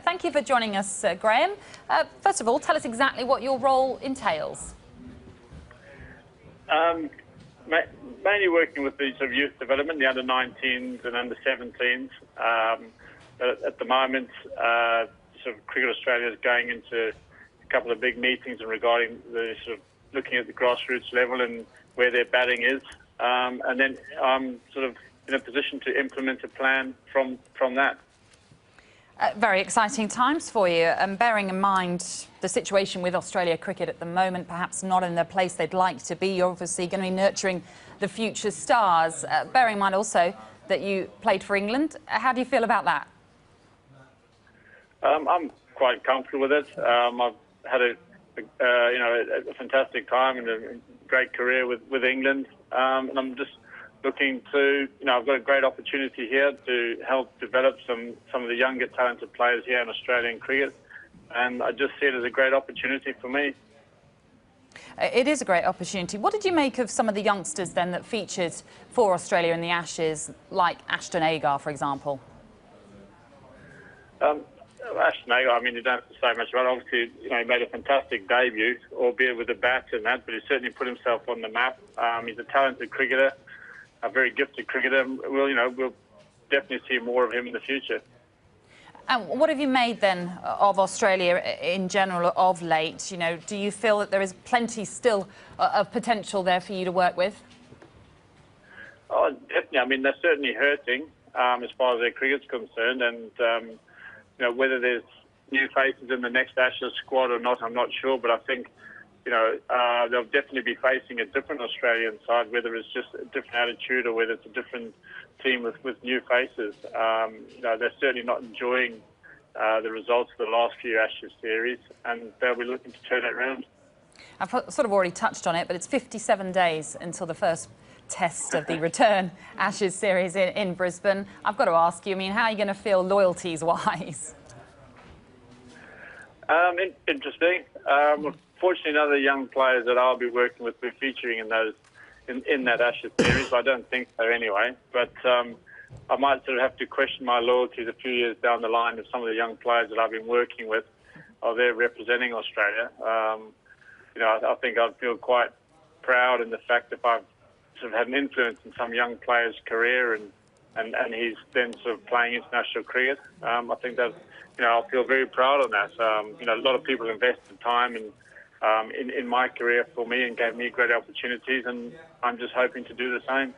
Thank you for joining us, Graeme. First of all, tell us exactly what your role entails. Mainly working with the sort of youth development, the under-19s and under-17s. At the moment, sort of Cricket Australia is going into a couple of big meetings and regarding the sort of looking at the grassroots level and where their batting is, and then I'm sort of in a position to implement a plan from that. Very exciting times for you, and bearing in mind the situation with Australia cricket at the moment, perhaps not in the place they'd like to be. You're obviously going to be nurturing the future stars. Bearing in mind also that you played for England, how do you feel about that? I'm quite comfortable with it. I've had a fantastic time and a great career with England, and I'm just looking to, I've got a great opportunity here to help develop some of the younger talented players here in Australian cricket, and I just see it as a great opportunity for me. It is a great opportunity. What did you make of some of the youngsters then that featured for Australia in the Ashes, like Ashton Agar, for example? Ashton Agar, I mean, you don't have to say much about it. Obviously, he made a fantastic debut, albeit with a bat and that, but he certainly put himself on the map. He's a talented cricketer, a very gifted cricketer. We'll definitely see more of him in the future. And what have you made then of Australia in general of late? Do you feel that there is plenty still of potential there for you to work with? Oh, definitely. I mean, they're certainly hurting as far as their cricket's concerned, and whether there's new faces in the next Ashes squad or not, I'm not sure. But I think they'll definitely be facing a different Australian side, whether it's just a different attitude or whether it's a different team with new faces. They're certainly not enjoying the results of the last few Ashes series, and they'll be looking to turn it around. I've sort of already touched on it, but it's 57 days until the first test of the return Ashes series in Brisbane. I've got to ask you, how are you going to feel loyalties-wise? Interesting. Fortunately, none of the young players that I'll be working with will be featuring in that Ashes series. I don't think so anyway. But I might sort of have to question my loyalties a few years down the line if some of the young players that I've been working with are there representing Australia. I think I'd feel quite proud in the fact that I've sort of had an influence in some young player's career and he's then sort of playing international cricket. I think that I'll feel very proud on that. A lot of people invested time in my career for me and gave me great opportunities, and I'm just hoping to do the same.